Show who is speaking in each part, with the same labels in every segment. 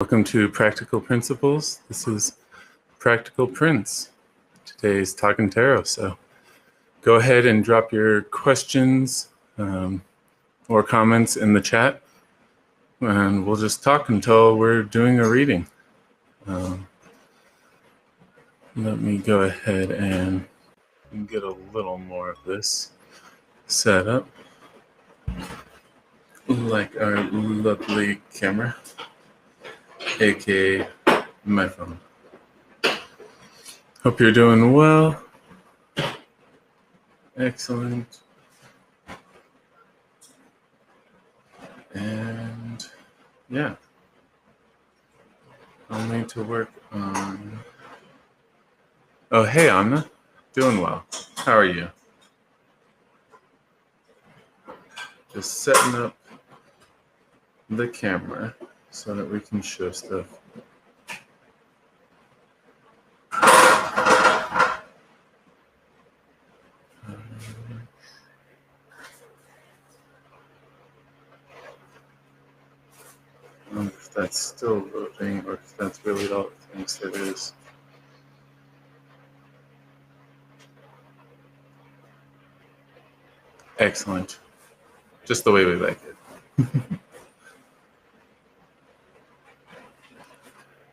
Speaker 1: Welcome to Practical Principles. This is Practical Prince. Today's Talking Tarot. So go ahead and drop your questions or comments in the chat, and we'll just talk until we're doing a reading. Let me go ahead and get a little more of this set up, like our lovely camera, aka my phone. Hope you're doing well. Excellent. And yeah, I'll need to work on. Oh, hey, Anna. Doing well. How are you? Just setting up the camera so that we can show stuff. If that's still loading or if that's really all it thinks it is. Excellent. Just the way we like it.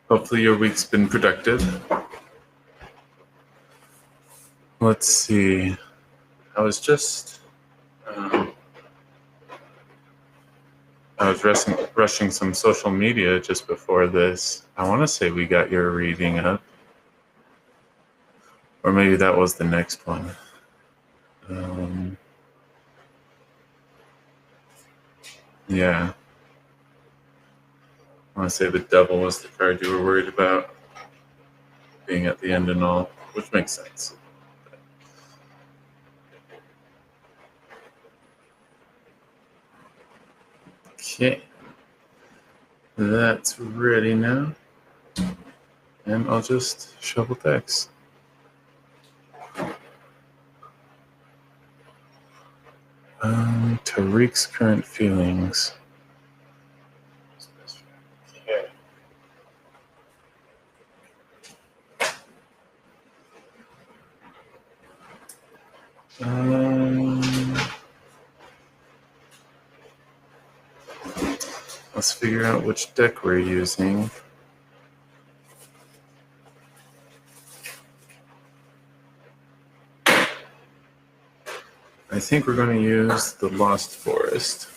Speaker 1: Hopefully your week's been productive. Let's see. I was just rushing some social media just before this. I want to say we got your reading up. Or maybe that was the next one. Yeah. I want to say the devil was the card you were worried about being at the end and all, which makes sense. Okay. That's ready now. And I'll just shuffle decks. Tariq's current feelings. Let's figure out which deck we're using. I think we're going to use the Lost Forest.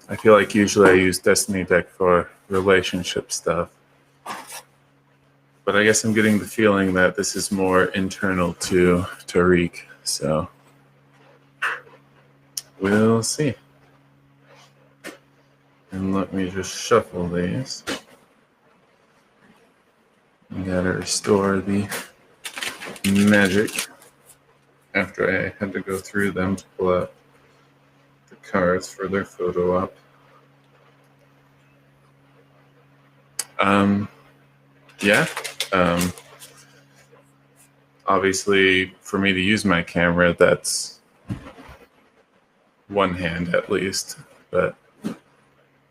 Speaker 1: I feel like usually I use Destiny deck for relationship stuff. But I guess I'm getting the feeling that this is more internal to Tariq, so we'll see. And let me just shuffle these. I gotta restore the magic after I had to go through them to pull out the cards for their photo op. Yeah. Obviously, for me to use my camera, that's one hand at least. But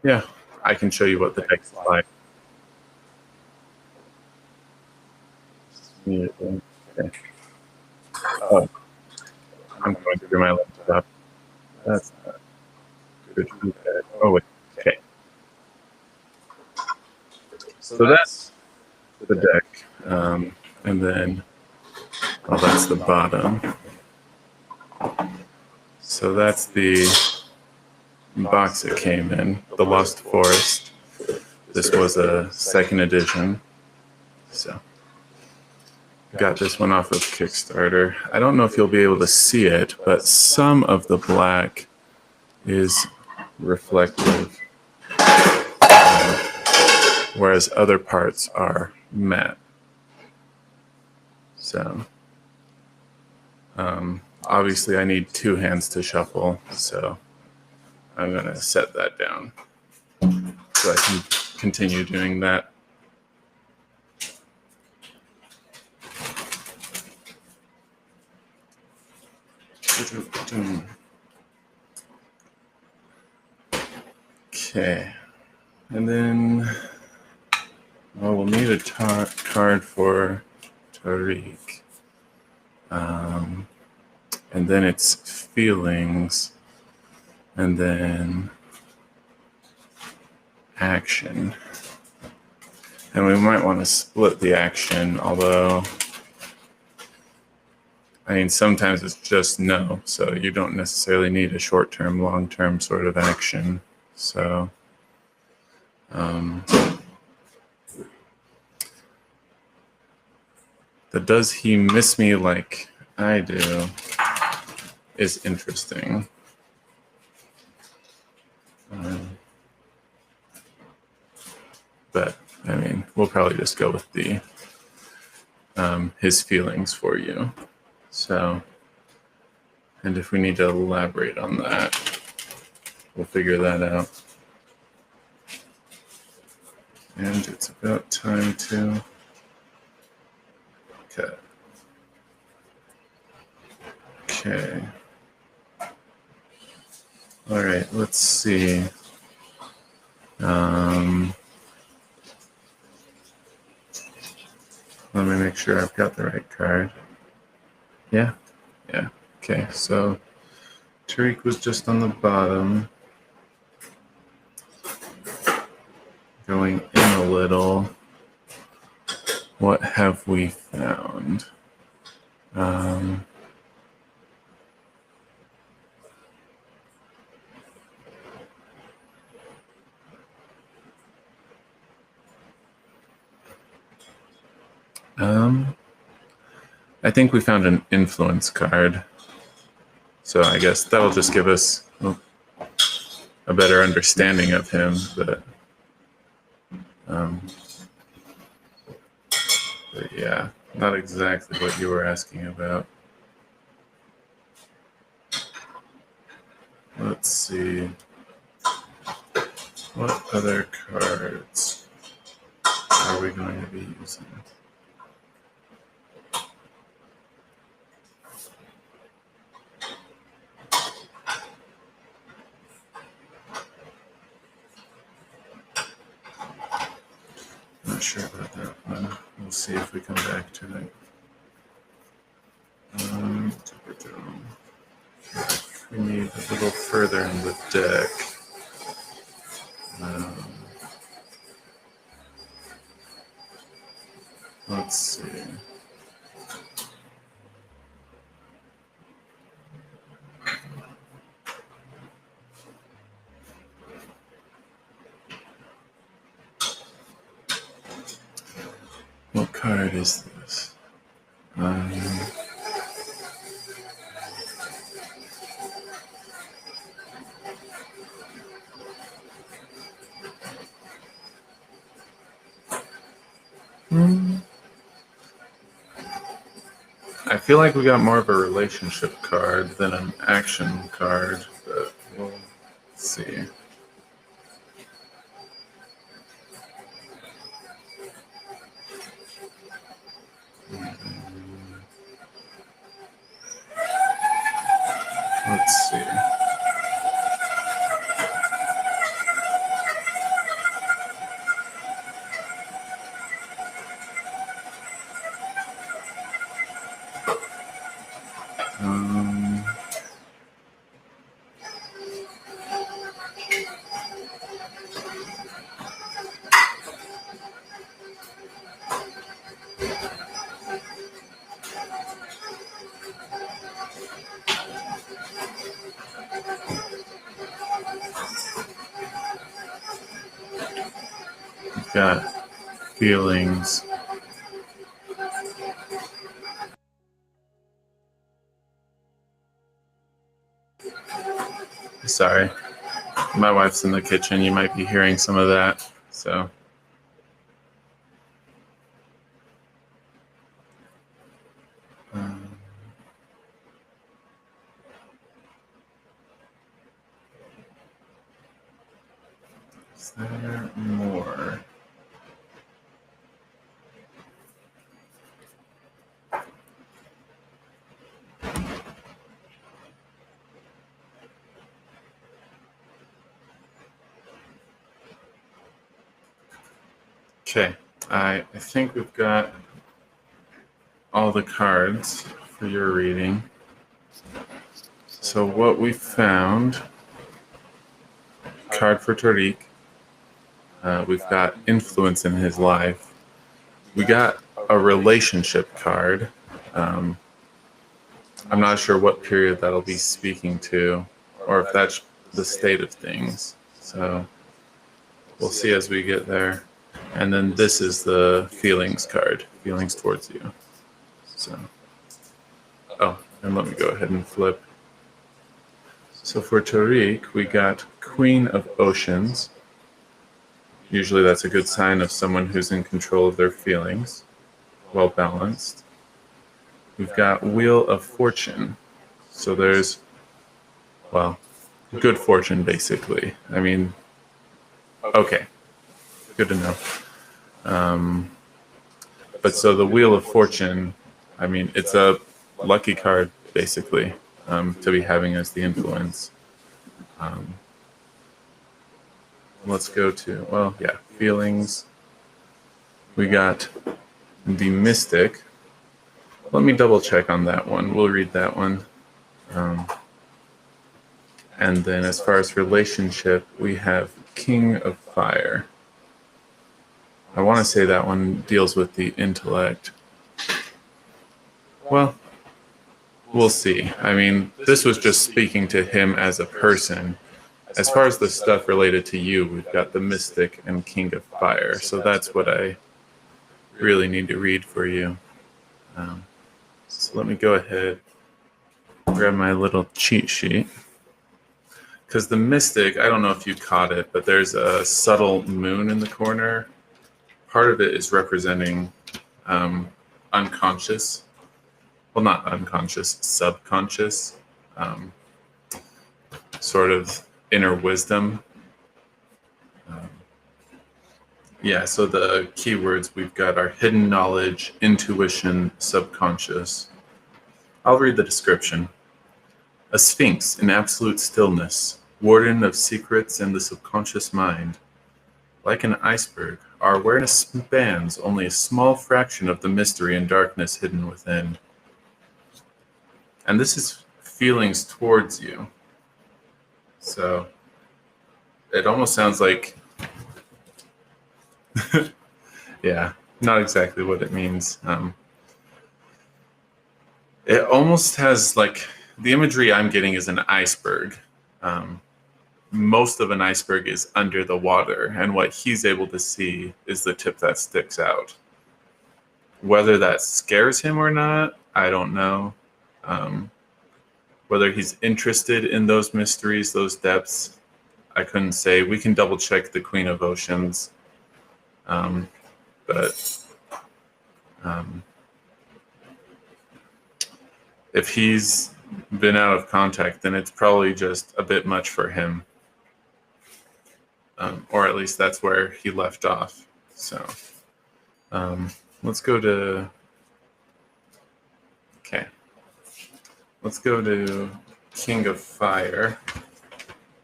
Speaker 1: yeah, I can show you what the deck's like. Okay. Oh, I'm going through my laptop. That's not good. Oh, wait. Okay. So that's the deck. And then, oh, that's the bottom. So that's the box it came in, the Lost Forest. This was a second edition. So got this one off of Kickstarter. I don't know if you'll be able to see it, but some of the black is reflective, whereas other parts are matte. So obviously I need two hands to shuffle, so I'm going to set that down so I can continue doing that. Okay. And then, well, we'll need a card for Tariq. And then it's feelings. And then action. And we might want to split the action, although, I mean, sometimes it's just no. So you don't necessarily need a short-term, long-term sort of action. So, the does he miss me like I do is interesting. But I mean, we'll probably just go with the his feelings for you. So, and if we need to elaborate on that, we'll figure that out. And it's about time to cut. Okay. All right, let's see. Let me make sure I've got the right card. Yeah. Okay, so Tariq was just on the bottom. Going in a little. What have we found? I think we found an influence card. So I guess that'll just give us a better understanding of him. But yeah, not exactly what you were asking about. Let's see. What other cards are we going to be using? Not sure about that one. We'll see if we come back to it. We need a little further in the deck. Let's see. What card is this? I feel like we got more of a relationship card than an action card, but we'll see. Let's see. Got feelings. Sorry, my wife's in the kitchen. You might be hearing some of that. So, is there more? Okay, I think we've got all the cards for your reading. So what we found, card for Tariq, we've got influence in his life. We got a relationship card. I'm not sure what period that'll be speaking to, or if that's the state of things. So we'll see as we get there. And then this is the feelings card, feelings towards you. So, oh, and let me go ahead and flip. So for Tariq, we got Queen of Oceans. Usually that's a good sign of someone who's in control of their feelings, well balanced. We've got Wheel of Fortune. So there's, well, good fortune basically. I mean, okay, good to know. But so the Wheel of Fortune, I mean, it's a lucky card basically to be having as the influence. Let's go to, well, yeah, feelings. We got the Mystic. Let me double check on that one. We'll read that one. And then as far as relationship, we have King of Fire. I want to say that one deals with the intellect. Well, we'll see. I mean, this was just speaking to him as a person. As far as the stuff related to you, we've got the Mystic and King of Fire. So that's what I really need to read for you. So let me go ahead, grab my little cheat sheet. Because the Mystic, I don't know if you caught it, but there's a subtle moon in the corner. Part of it is representing unconscious. Well, not unconscious, subconscious. Sort of inner wisdom. Yeah, so the keywords we've got are hidden knowledge, intuition, subconscious. I'll read the description. A sphinx in absolute stillness, warden of secrets and the subconscious mind. Like an iceberg, our awareness spans only a small fraction of the mystery and darkness hidden within. And this is feelings towards you. So it almost sounds like, yeah, not exactly what it means. It almost has like, the imagery I'm getting is an iceberg. Most of an iceberg is under the water, and what he's able to see is the tip that sticks out. Whether that scares him or not, I don't know. Whether he's interested in those mysteries, those depths, I couldn't say. We can double check the Queen of Oceans. But if he's been out of contact, then it's probably just a bit much for him. Or at least that's where he left off. So let's go to, okay. Let's go to King of Fire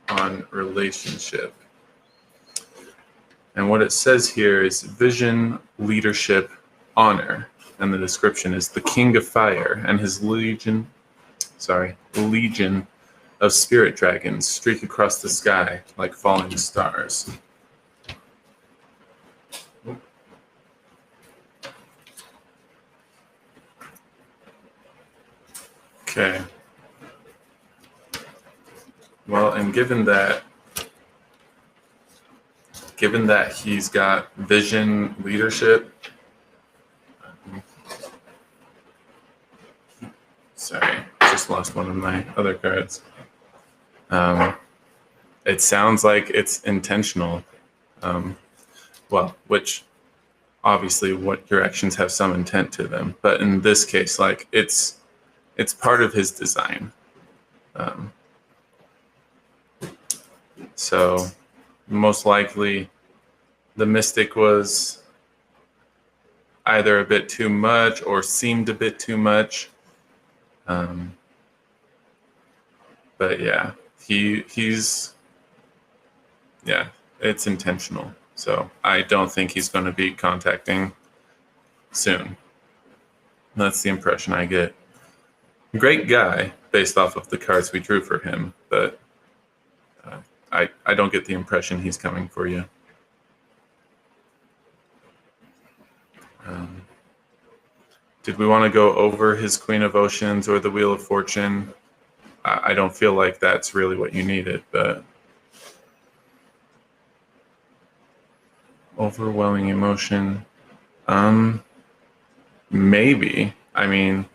Speaker 1: on relationship. And what it says here is vision, leadership, honor. And the description is the King of Fire and his legion of spirit dragons streak across the sky like falling stars. Okay. Well, and given that he's got vision, leadership, sorry, just lost one of my other cards. It sounds like it's intentional. Well, which obviously what your actions have some intent to them, but in this case, like it's part of his design. So most likely the Mystic was either a bit too much or seemed a bit too much. But yeah, he's, yeah, it's intentional. So I don't think he's going to be contacting soon. That's the impression I get. Great guy based off of the cards we drew for him, but I don't get the impression he's coming for you. Did we want to go over his Queen of Oceans or the Wheel of Fortune? I don't feel like that's really what you needed, but overwhelming emotion. Maybe. I mean,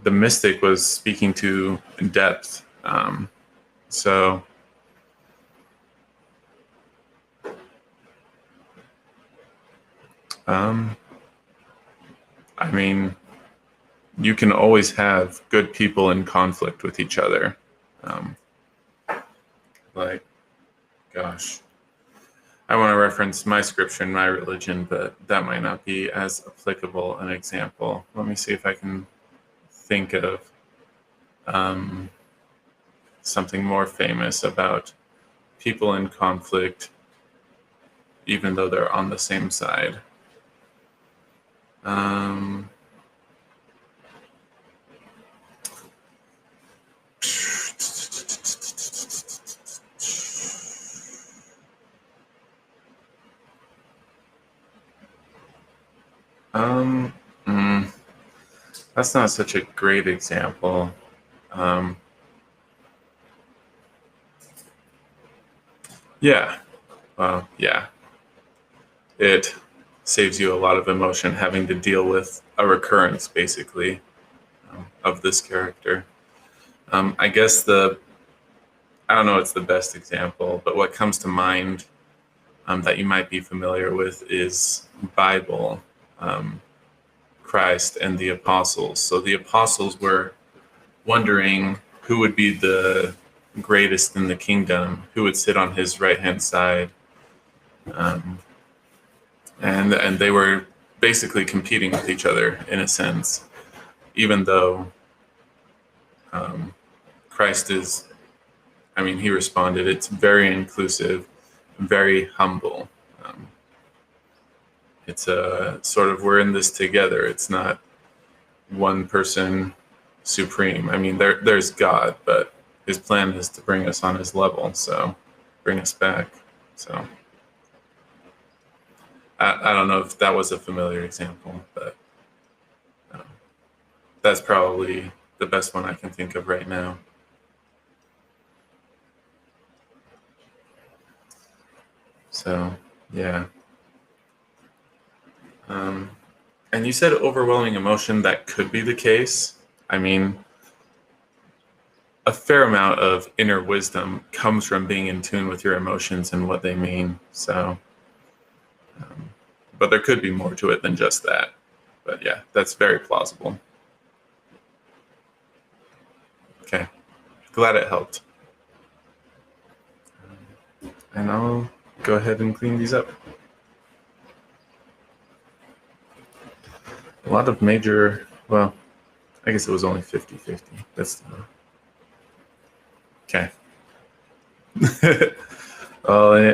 Speaker 1: the mystic was speaking to depth. So I mean, you can always have good people in conflict with each other. Like, gosh, I want to reference my scripture and my religion, but that might not be as applicable an example. Let me see if I can think of something more famous about people in conflict, even though they're on the same side. That's not such a great example. Yeah, well, yeah. It saves you a lot of emotion having to deal with a recurrence, basically, of this character. I guess I don't know it's the best example, but what comes to mind that you might be familiar with is Bible, Christ, and the apostles. So the apostles were wondering who would be the greatest in the kingdom, who would sit on his right-hand side. And they were basically competing with each other in a sense, even though Christ is, I mean, he responded, it's very inclusive, very humble. It's a sort of, we're in this together. It's not one person supreme. I mean, there's God, but his plan is to bring us on his level, so bring us back. So I don't know if that was a familiar example, but that's probably the best one I can think of right now. So, yeah. And you said overwhelming emotion, that could be the case. I mean, a fair amount of inner wisdom comes from being in tune with your emotions and what they mean. So, but there could be more to it than just that. But yeah, that's very plausible. Okay, glad it helped. And I'll go ahead and clean these up. A lot of major, well, I guess it was only 50-50. That's still... Okay.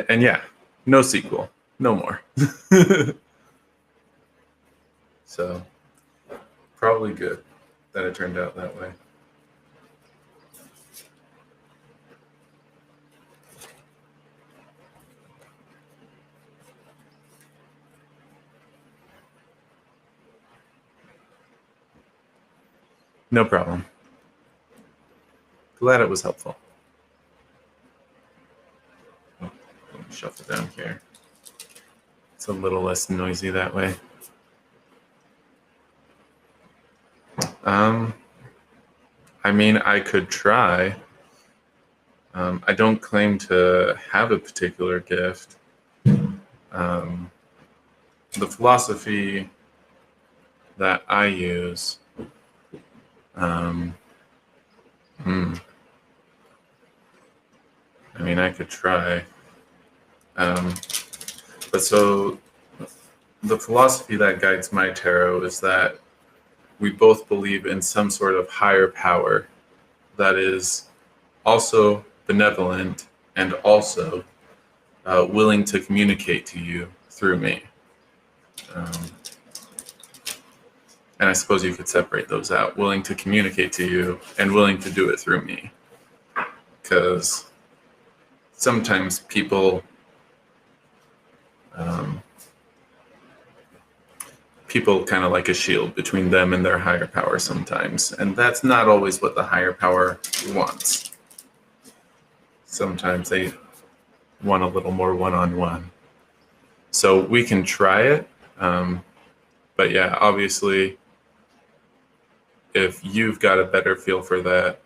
Speaker 1: And yeah, no sequel, no more. So probably good that it turned out that way. No problem. Glad it was helpful. Oh, let me shuffle down here. It's a little less noisy that way. I mean, I could try. I don't claim to have a particular gift. The philosophy that I use, I mean, I could try. But so the philosophy that guides my tarot is that we both believe in some sort of higher power that is also benevolent and also willing to communicate to you through me. And I suppose you could separate those out, willing to communicate to you and willing to do it through me. Because sometimes people kind of like a shield between them and their higher power sometimes. And that's not always what the higher power wants. Sometimes they want a little more one-on-one. So we can try it. But yeah, obviously, if you've got a better feel for that,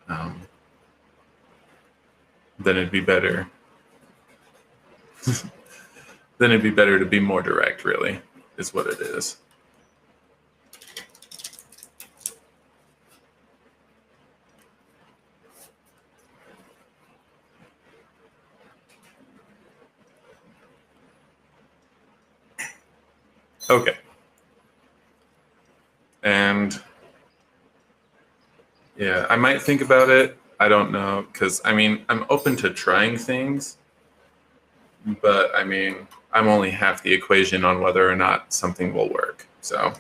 Speaker 1: then it'd be better. Then it'd be better to be more direct, really, is what it is. Okay. And yeah, I might think about it. I don't know, because I mean, I'm open to trying things, but I mean, I'm only half the equation on whether or not something will work. So,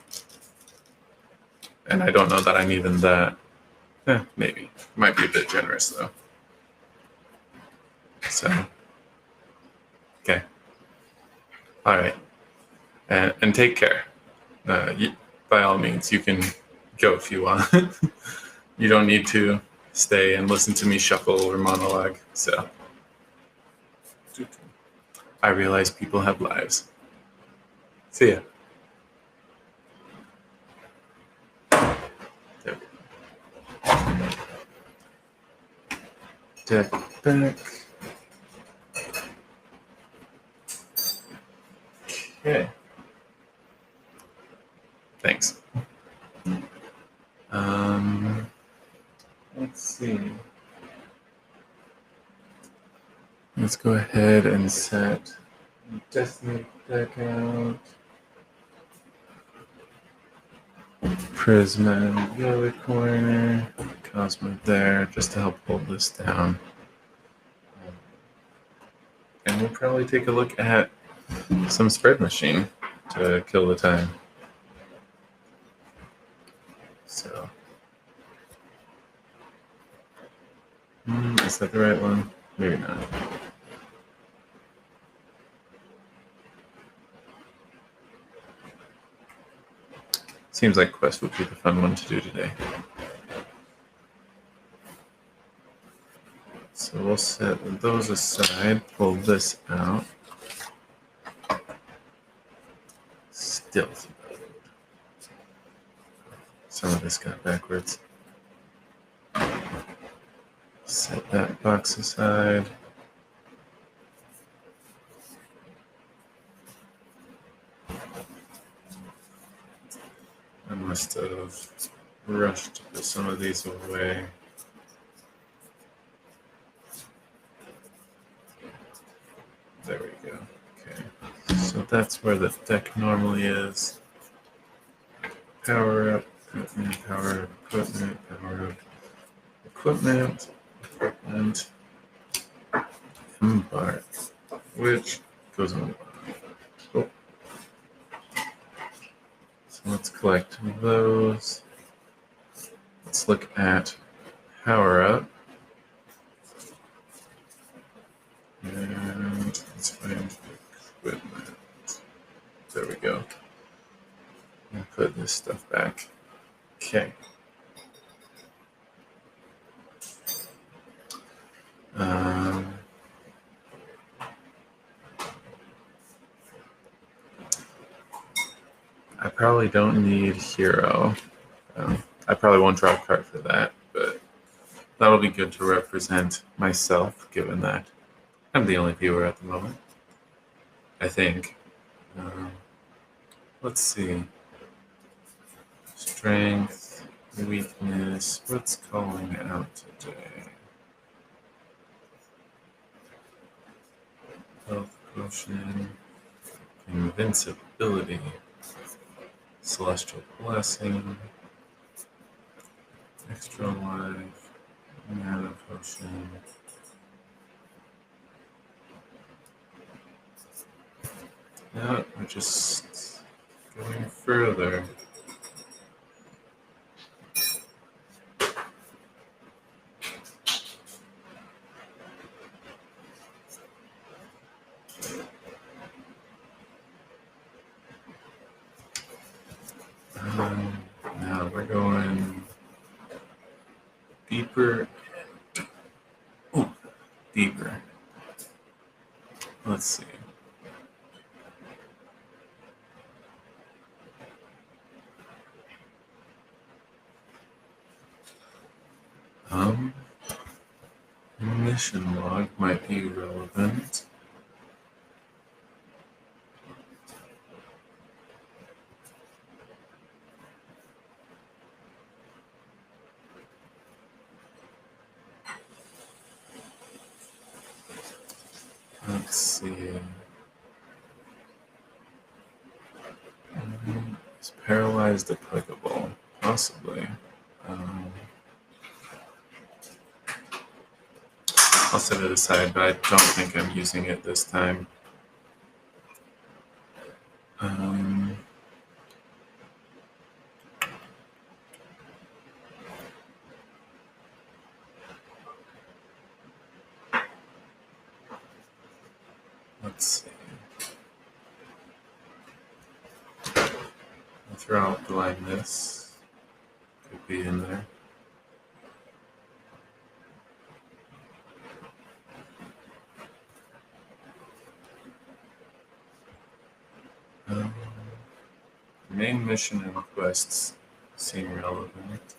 Speaker 1: and I don't know that I'm even that. Maybe. Might be a bit generous, though. So, okay. All right. And take care. By all means, you can go if you want. You don't need to stay and listen to me shuffle or monologue. So, I realize people have lives. See ya. There we go. Deck back. Okay. Thanks. Let's see. Let's go ahead and set Destiny deck out. Prisma in the other corner. Cosmo there, just to help hold this down. And we'll probably take a look at some spread machine to kill the time. So, is that the right one? Maybe not. Seems like Quest would be the fun one to do today. So we'll set those aside, pull this out. Stealth mode. Some of this got backwards. Set that box aside. I must have rushed to put some of these away. There we go. Okay. So that's where the deck normally is. Power up, equipment, power up, equipment, power up, equipment, equipment, embark, which goes on the bottom. Oh. So let's collect those. Let's look at power up. And let's find equipment. There we go. And put this stuff back. Okay. I probably don't need hero. I probably won't draw a card for that, but that'll be good to represent myself, given that I'm the only viewer at the moment, I think. Let's see. Strength, weakness, what's calling out today? Health potion, invincibility, celestial blessing, extra life, mana potion, No, we're just going further. Now we're going deeper. Oh, deeper. Let's see. Mission log might be relevant. Let's see. Is paralyzed applicable? Possibly. I'll set it aside, but I don't think I'm using it this time. Let's see. I'll throw out blindness. Could be in there. Main mission and quests seem relevant.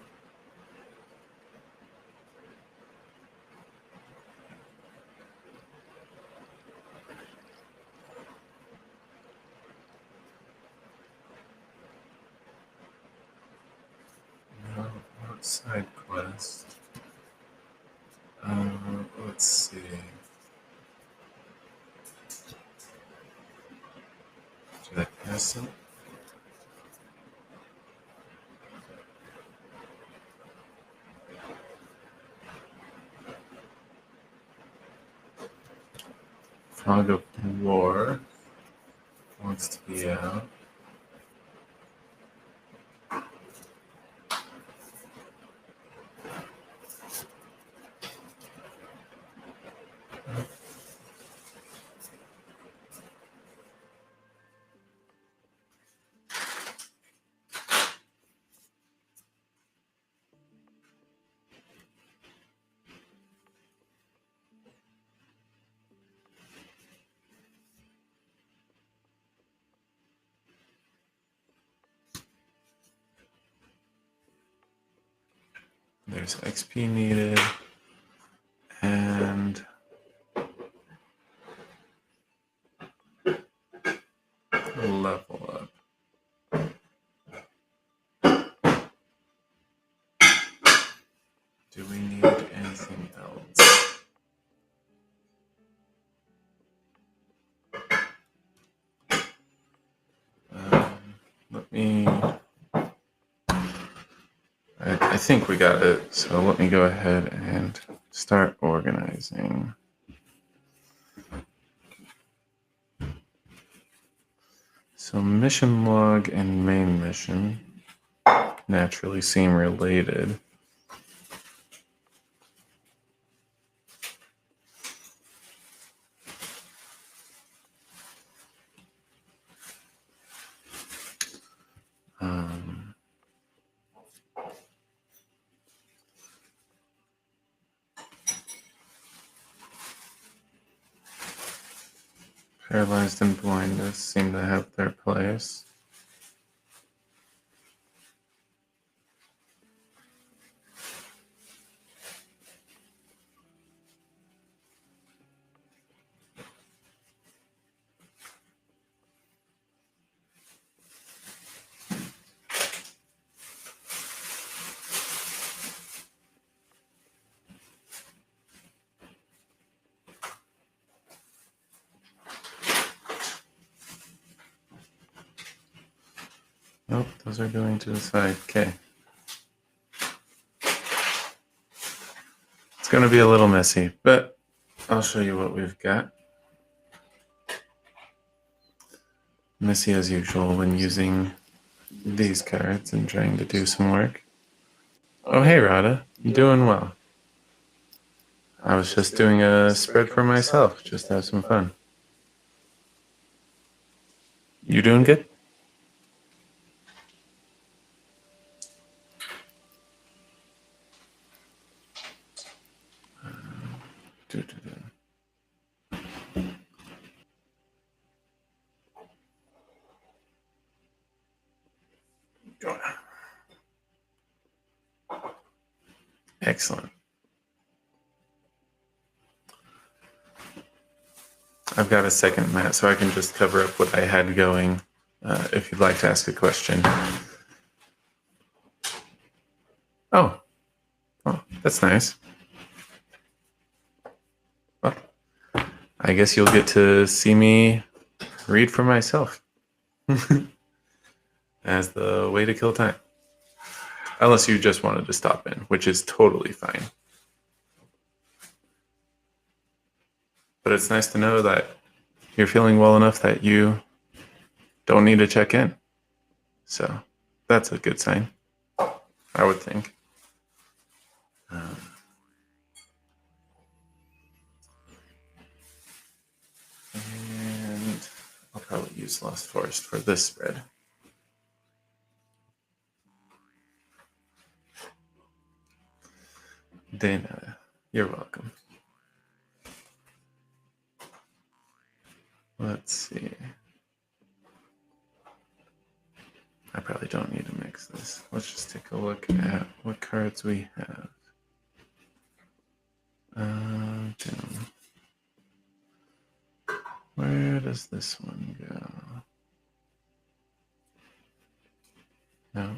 Speaker 1: No, not side quest. Let's see. Did I pass it? Fog of War wants to be out. There's XP needed and level up. Do we need anything else? Let me. I think we got it. So let me go ahead and start organizing. So mission log and main mission naturally seem related. Paralyzed and blindness seem to have their place. Nope, those are going to the side. Okay. It's going to be a little messy, but I'll show you what we've got. messy as usual when using these cards and trying to do some work. Oh, hey, Rada. You doing well? I was just doing a spread for myself, just to have some fun. You doing good? Excellent. I've got a second mat, so I can just cover up what I had going if you'd like to ask a question. Oh, that's nice. Well, I guess you'll get to see me read for myself as the way to kill time. Unless you just wanted to stop in, which is totally fine. But it's nice to know that you're feeling well enough that you don't need to check in. So that's a good sign, I would think. And I'll probably use Lost Forest for this spread. Dana, you're welcome. Let's see. I probably don't need to mix this. Let's just take a look at what cards we have. Where does this one go? No.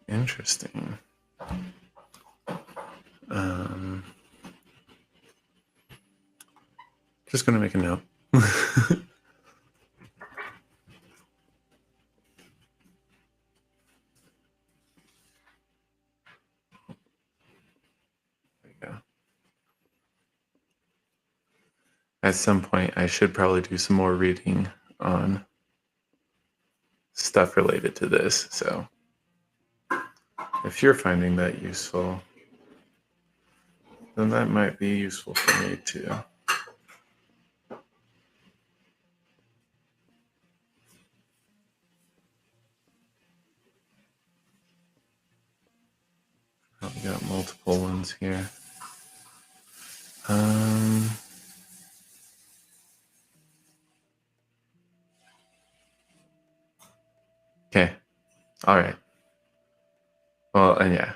Speaker 1: Interesting. Just gonna make a note. There you go. At some point, I should probably do some more reading on stuff related to this. So if you're finding that useful, then that might be useful for me too. Oh, we got multiple ones here. Okay. All right. Well, and yeah.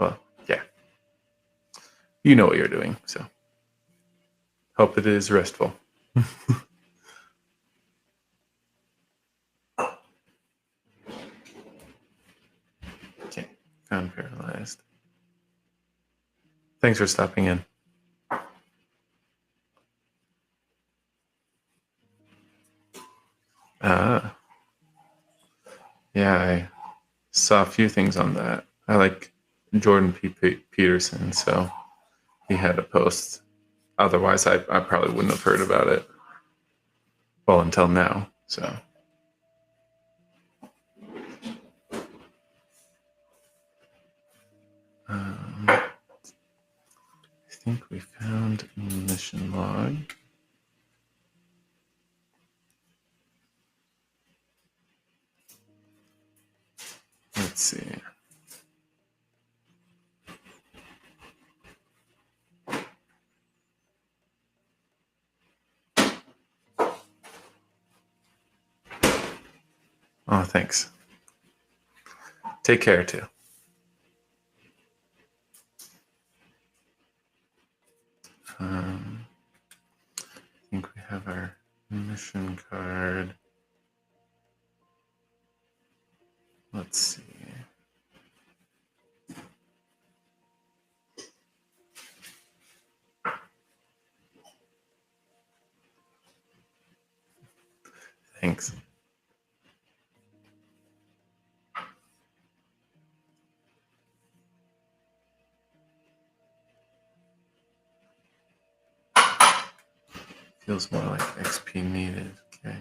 Speaker 1: Well, yeah. You know what you're doing, so hope it is restful. Okay. Found paralyzed. Thanks for stopping in. Yeah, I saw a few things on that. I like Jordan Peterson, so he had a post. Otherwise, I probably wouldn't have heard about it. Well, until now, so. I think we found a mission log. Let's see. Oh, thanks. Take care, too. I think we have our mission card. Let's see. Thanks. Feels more like XP needed. Okay.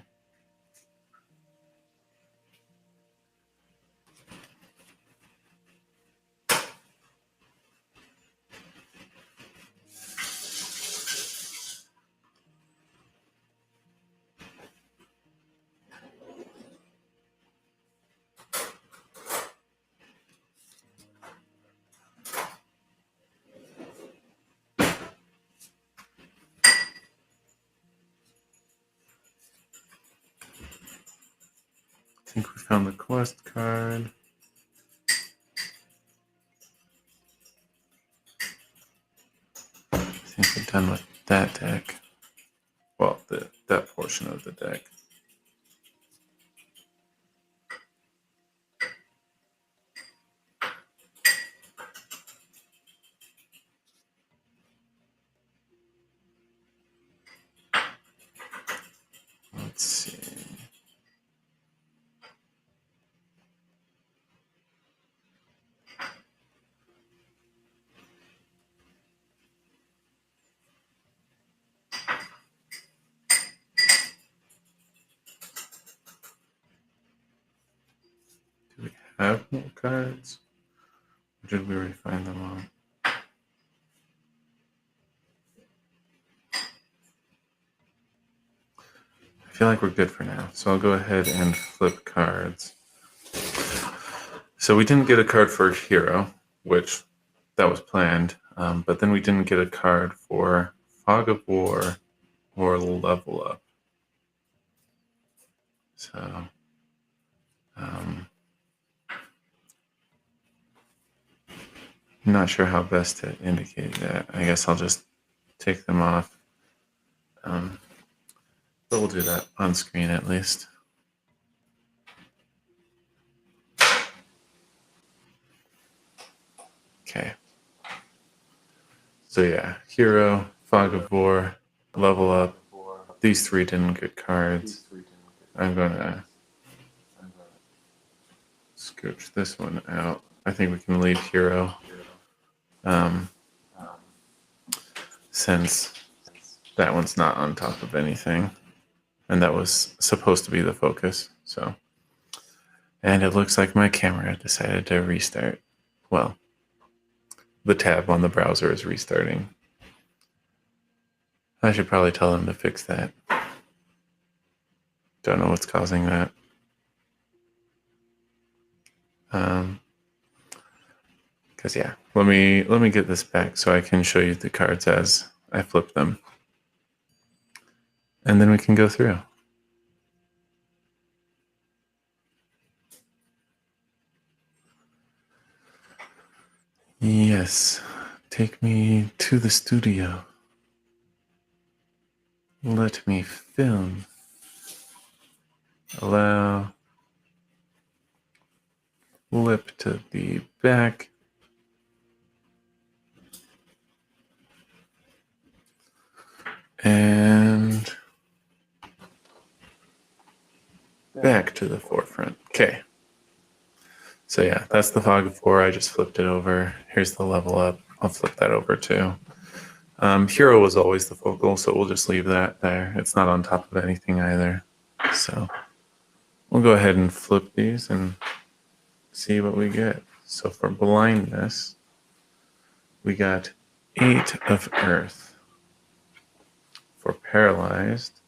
Speaker 1: I think we found the quest card. I think we're done with that deck. Well, that portion of the deck. Let's see. Do we have more cards? Or did we already find them all? I feel like we're good for now. So I'll go ahead and flip cards. So we didn't get a card for Hero, which that was planned. But then we didn't get a card for Fog of War or Level Up. So I'm not sure how best to indicate that. I guess I'll just take them off. But we'll do that on screen at least. Okay. So yeah, Hero, Fog of War, Level Up. These three didn't get cards. I'm gonna scooch this one out. I think we can leave Hero. Since that one's not on top of anything. And that was supposed to be the focus. So, and it looks like my camera decided to restart. Well, the tab on the browser is restarting. I should probably tell them to fix that. Don't know what's causing that. Because yeah, let me get this back so I can show you the cards as I flip them. And then we can go through. Yes, take me to the studio. Let me film. Allow lip to be back. And back to the forefront. Okay. So yeah, that's the Fog of War. I just flipped it over. Here's the Level Up. I'll flip that over too. Hero was always the focal, so we'll just leave that there. It's not on top of anything either. So we'll go ahead and flip these and see what we get. So for blindness, we got 8 of Earth. For paralyzed,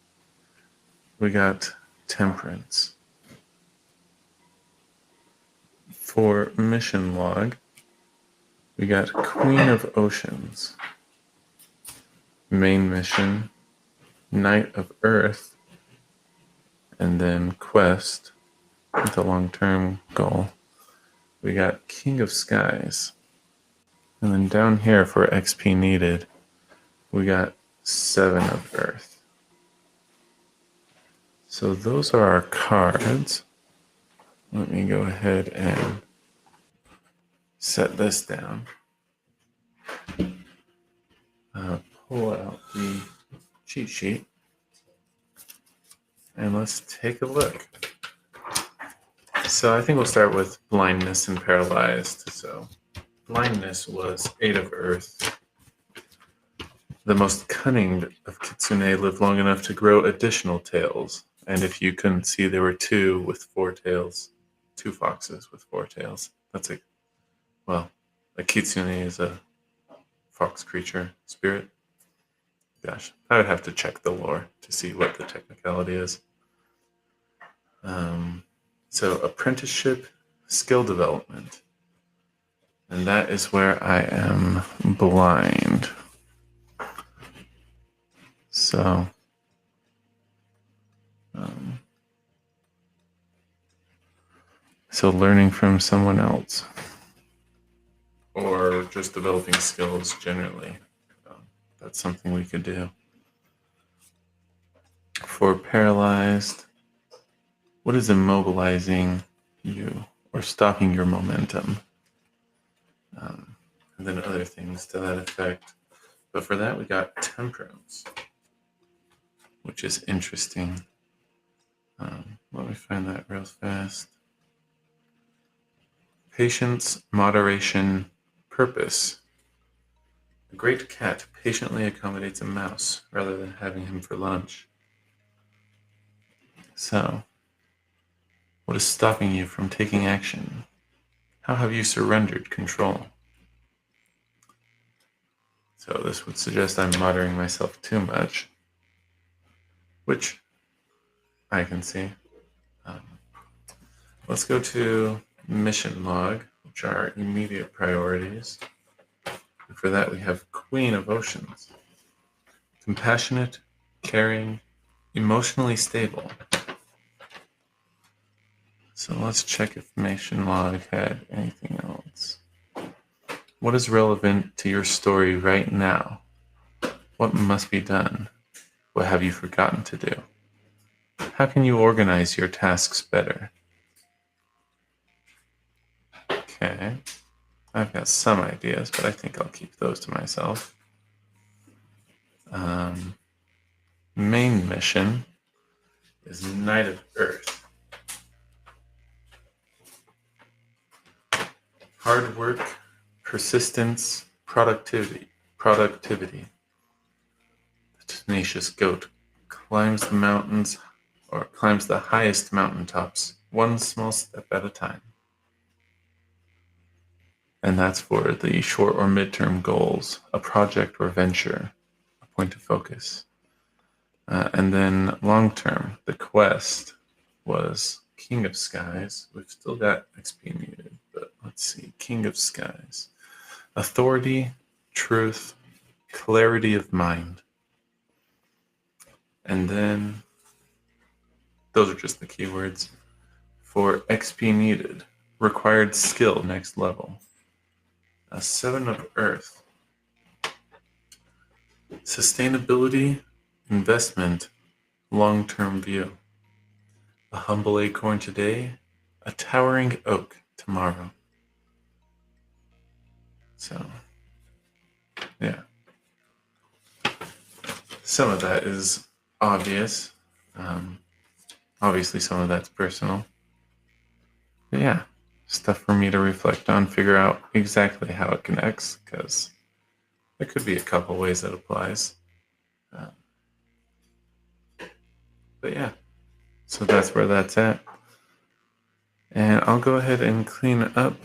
Speaker 1: we got Temperance. For mission log, we got Queen of Oceans. Main mission, Knight of Earth, and then quest, the long-term goal, we got King of Skies. And then down here for XP needed, we got 7 of Earth. So those are our cards. Let me go ahead and set this down. Pull out the cheat sheet. And let's take a look. So I think we'll start with blindness and paralyzed. So blindness was 8 of Earth. The most cunning of kitsune live long enough to grow additional tails. And if you couldn't see, there were two with four tails, two foxes with four tails. A kitsune is a fox creature, spirit. Gosh, I would have to check the lore to see what the technicality is. So apprenticeship, skill development. And that is where I am blind. So, learning from someone else, or just developing skills generally. That's something we could do. For paralyzed, what is immobilizing you or stopping your momentum? And then other things to that effect. But for that, we got temperance, which is interesting. Let me find that real fast. Patience, moderation, purpose. A great cat patiently accommodates a mouse rather than having him for lunch. So, what is stopping you from taking action? How have you surrendered control? So this would suggest I'm moderating myself too much, which I can see. Let's go to mission log, which are immediate priorities. And for that, we have Queen of Oceans. Compassionate, caring, emotionally stable. So let's check if mission log had anything else. What is relevant to your story right now? What must be done? What have you forgotten to do? How can you organize your tasks better? Okay, I've got some ideas, but I think I'll keep those to myself. Main mission is Knight of Earth. Hard work, persistence, productivity. The tenacious goat climbs the mountains, or climbs the highest mountaintops, one small step at a time. And that's for the short or midterm goals, a project or venture, a point of focus. And then long term, the quest was King of Skies. We've still got XP needed, but let's see. King of Skies. Authority, truth, clarity of mind. And then those are just the keywords. For XP needed, required skill next level. A 7 of Earth. Sustainability, investment, long-term view. A humble acorn today, a towering oak tomorrow. So, yeah. Some of that is obvious. Obviously, some of that's personal. But yeah, stuff for me to reflect on, figure out exactly how it connects, because there could be a couple ways that applies. But yeah, so that's where that's at. And I'll go ahead and clean up.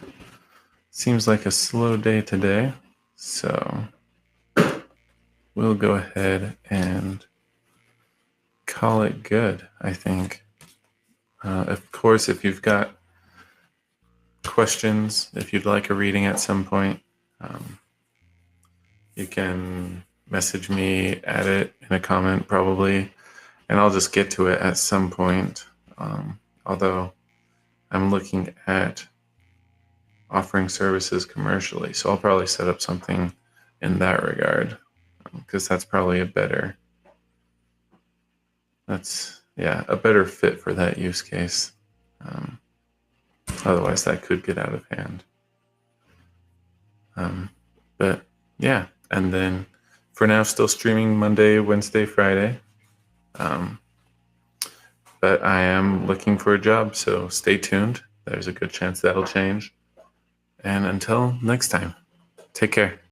Speaker 1: Seems like a slow day today, so we'll go ahead and call it good, I think. Of course, if you've got questions, if you'd like a reading at some point, you can message me at it in a comment probably, and I'll just get to it at some point. Although I'm looking at offering services commercially, so I'll probably set up something in that regard, because that's probably a better fit for that use case. Otherwise that could get out of hand. But yeah, and then for now still streaming Monday, Wednesday, Friday. But I am looking for a job, so stay tuned. There's a good chance that'll change. And until next time, take care.